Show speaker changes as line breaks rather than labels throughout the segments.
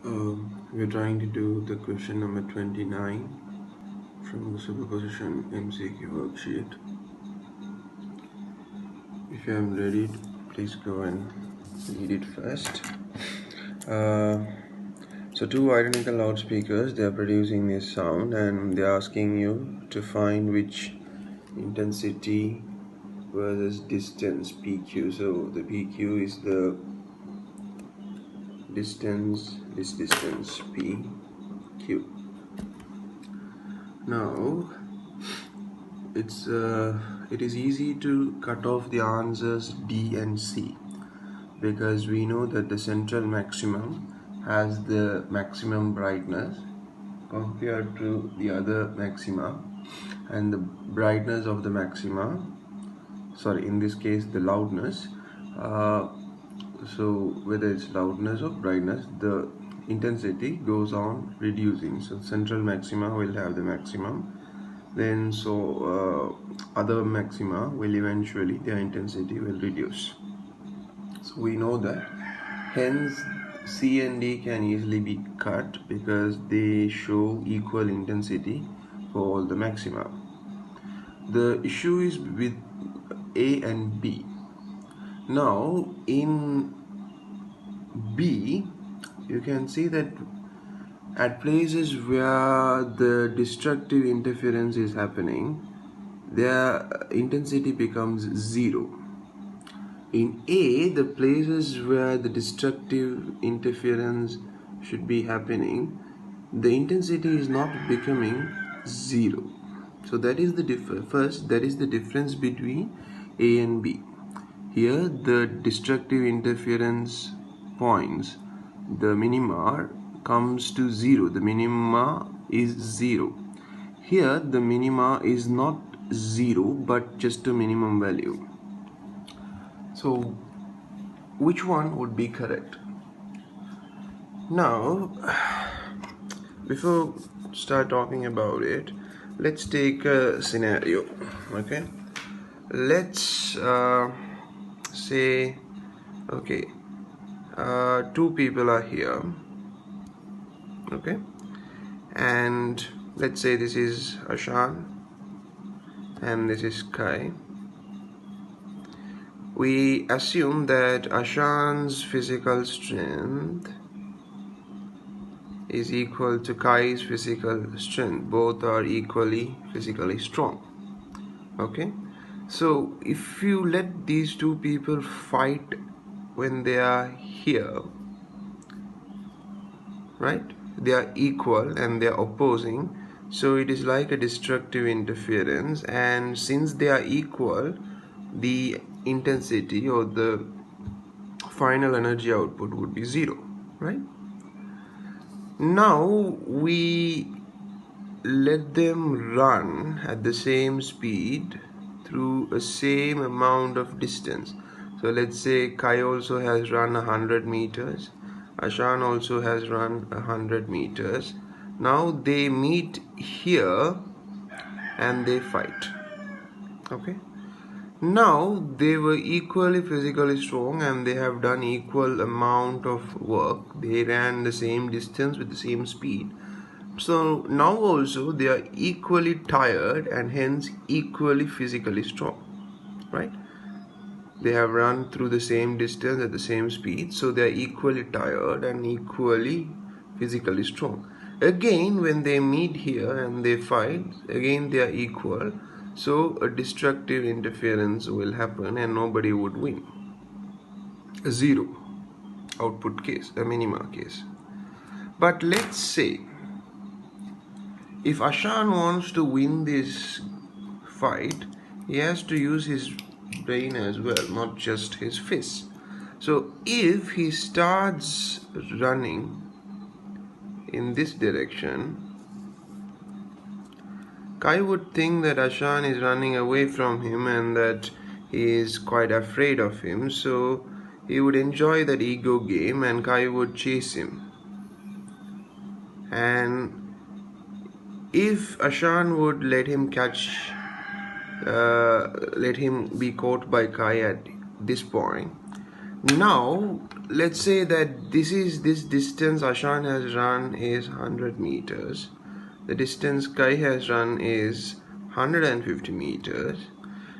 We're trying to do the question number 29 from the superposition MCQ worksheet. If you haven't read it, please go and read it first. So two identical loudspeakers, they are producing this sound and they're asking you to find which intensity versus distance PQ. So the PQ is the distance, this distance PQ. Now it is easy to cut off the answers D and C because we know that the central maximum has the maximum brightness compared to the other maxima, and the brightness of the maxima, sorry, in this case the loudness, so whether it's loudness or brightness, the intensity goes on reducing. So central maxima will have the maximum, then other maxima will eventually, their intensity will reduce. So we know that, hence C and D can easily be cut because they show equal intensity for all the maxima. The issue is with A and B. Now in B you can see that at places where the destructive interference is happening, their intensity becomes 0. In A, the places where the destructive interference should be happening, the intensity is not becoming 0. So that is the first, that is the difference between A and B. Here the destructive interference points, the minima comes to 0. The minima is 0. Here the minima is not 0 but just a minimum value. So which one would be correct? Now before start talking about it, let's take a scenario. Okay, let's say, okay, two people are here. Okay, and let's say this is Ashan and this is Kai. We assume that Ashan's physical strength is equal to Kai's physical strength. Both are equally physically strong. Okay, so if you let these two people fight when they are here, right, they are equal and they are opposing, so it is like a destructive interference, and since they are equal, the intensity or the final energy output would be 0, right? Now we let them run at the same speed through a same amount of distance. So let's say Kai also has run 100 meters, Ashan also has run 100 meters. Now they meet here and they fight. Okay, now they were equally physically strong and they have done equal amount of work. They ran the same distance with the same speed. So now also they are equally tired and hence equally physically strong, right? They have run through the same distance at the same speed, so they are equally tired and equally physically strong. Again, when they meet here and they fight, again they are equal, so a destructive interference will happen and nobody would win. A 0 output case, a minima case. But let's say if Ashan wants to win this fight, he has to use his brain as well, not just his fists. So if he starts running in this direction, Kai would think that Ashan is running away from him and that he is quite afraid of him, so he would enjoy that ego game and Kai would chase him. And if Ashan would let him be caught by Kai at this point, Now let's say that this distance Ashan has run is 100 meters. The distance Kai has run is 150 meters.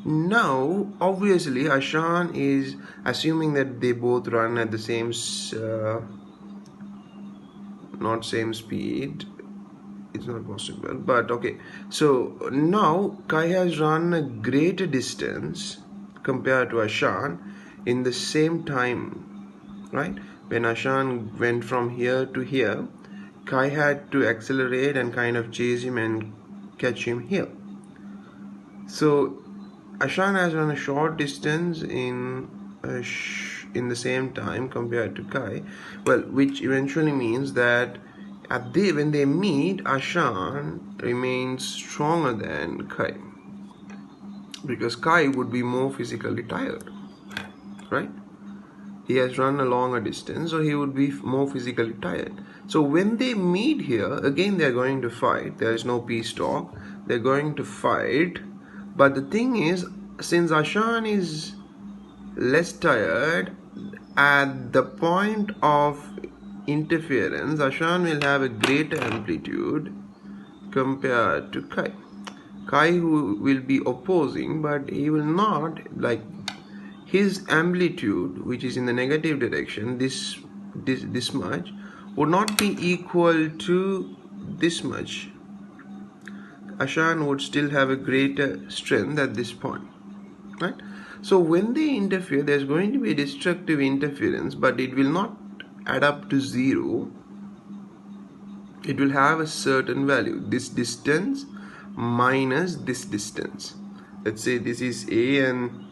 Now obviously Ashan is assuming that they both run at the same not same speed. It's not possible, but okay. So now Kai has run a greater distance compared to Ashan in the same time, right? When Ashan went from here to here, Kai had to accelerate and kind of chase him and catch him here. So Ashan has run a short distance in the same time compared to Kai, well, which eventually means that when they meet, Ashan remains stronger than Kai, because Kai would be more physically tired, right? He has run a longer distance, so he would be more physically tired. So when they meet here, again they are going to fight. There is no peace talk. They're going to fight. But the thing is, since Ashan is less tired, at the point of interference, Ashan will have a greater amplitude compared to Kai. Kai who will be opposing, but he will not, like, his amplitude, which is in the negative direction, this much, would not be equal to this much. Ashan would still have a greater strength at this point, right? So when they interfere, there's going to be a destructive interference, but it will not add up to 0. It will have a certain value, this distance minus this distance. Let's say this is A and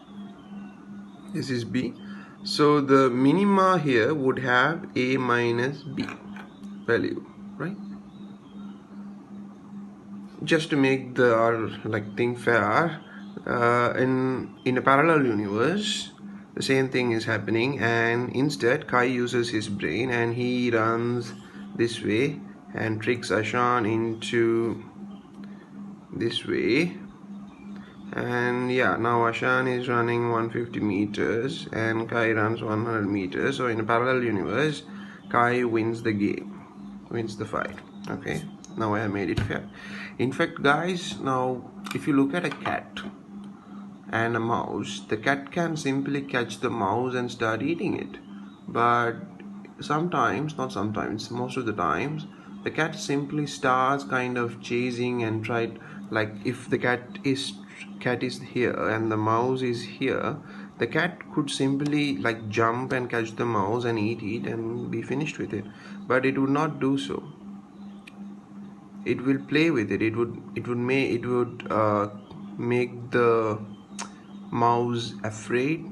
this is B. So the minima here would have A minus B value, right? Just to make our thing fair, in a parallel universe, the same thing is happening, and instead Kai uses his brain and he runs this way and tricks Ashan into this way. And yeah, now Ashan is running 150 meters and Kai runs 100 meters. So in a parallel universe, Kai wins the game, wins the fight. Okay, now I have made it fair. In fact, guys, now if you look at a cat and a mouse, the cat can simply catch the mouse and start eating it. But sometimes, not sometimes, most of the times, the cat simply starts kind of chasing and try, like if the cat is here and the mouse is here, the cat could simply like jump and catch the mouse and eat it and be finished with it. But it would not do so. It will play with it. It would make the mouse afraid.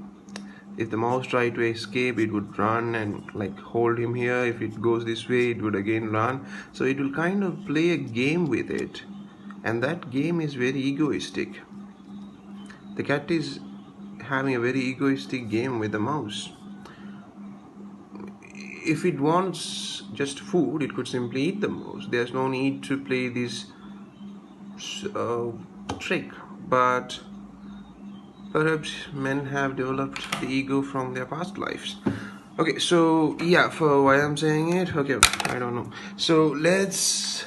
If the mouse tried to escape, it would run and like hold him here. If it goes this way, it would again run. So it will kind of play a game with it, and that game is very egoistic. The cat is having a very egoistic game with the mouse. If it wants just food, it could simply eat the mouse. There's no need to play this trick. But perhaps men have developed the ego from their past lives. Okay, so yeah, for why I'm saying it, okay, I don't know. So let's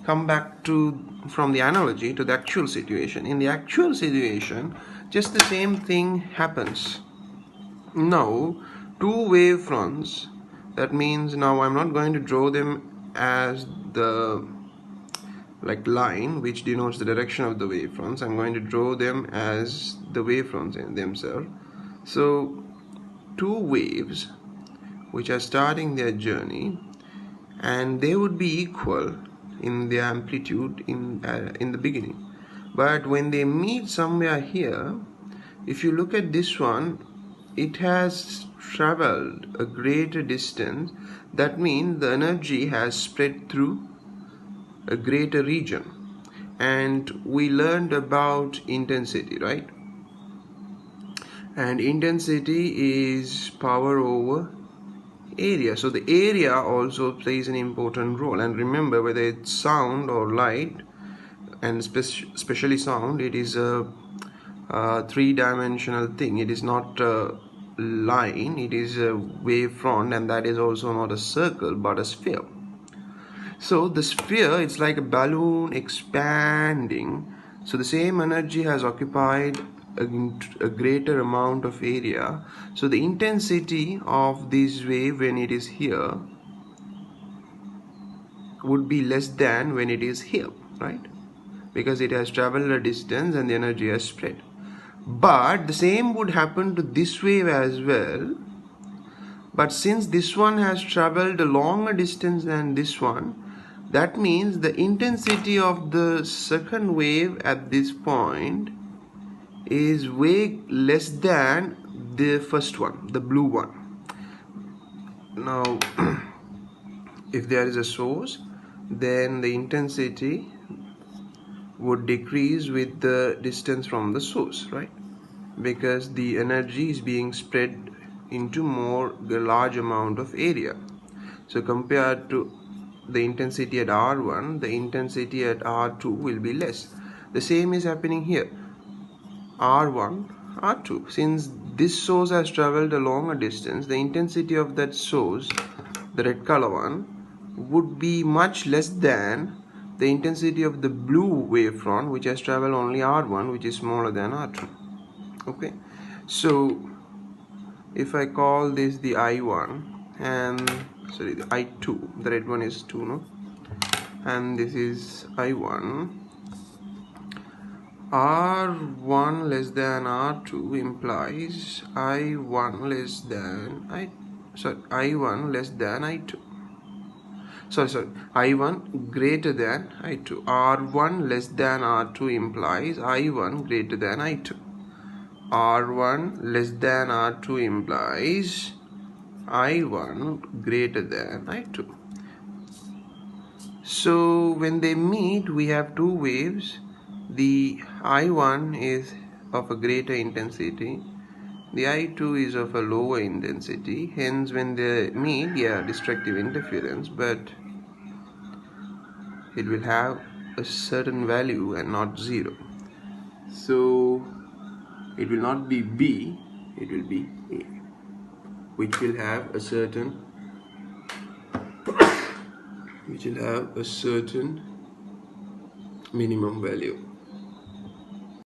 come back from the analogy to the actual situation. In the actual situation, just the same thing happens. Now, two wave fronts, that means now I'm not going to draw them as the line which denotes the direction of the wavefronts. I'm going to draw them as the wavefronts in themselves. So two waves which are starting their journey, and they would be equal in their amplitude in the beginning. But when they meet somewhere here, if you look at this one, it has traveled a greater distance. That means the energy has spread through a greater region. And we learned about intensity, right? And intensity is power over area. So the area also plays an important role. And remember, whether it's sound or light, and especially sound, it is a three-dimensional thing. It is not line, it is a wavefront, and that is also not a circle but a sphere. So the sphere, it's like a balloon expanding. So the same energy has occupied a greater amount of area. So the intensity of this wave when it is here would be less than when it is here, right? Because it has traveled a distance and the energy has spread. But the same would happen to this wave as well. But since this one has traveled a longer distance than this one, that means the intensity of the second wave at this point is way less than the first one, the blue one. Now, if there is a source, then the intensity would decrease with the distance from the source, right? Because the energy is being spread into a large amount of area. So compared to the intensity at R1, the intensity at R2 will be less. The same is happening here. R1, R2. Since this source has traveled a longer distance, the intensity of that source, the red color one, would be much less than the intensity of the blue wavefront, which has traveled only R1, which is smaller than R2. Okay, so if I call this the I1 and sorry, the I2, the red one is 2, no? And this is I1. R1 less than R2 implies I1 less than I1 less than I2. Sorry, I1 greater than I2. R1 less than R2 implies I1 greater than I2. R1 less than R2 implies I1 greater than I2. So when they meet, we have two waves. The I1 is of a greater intensity, the I2 is of a lower intensity. Hence when they meet, destructive interference, but it will have a certain value and not 0. So it will not be B, it will be A, which will have a certain minimum value.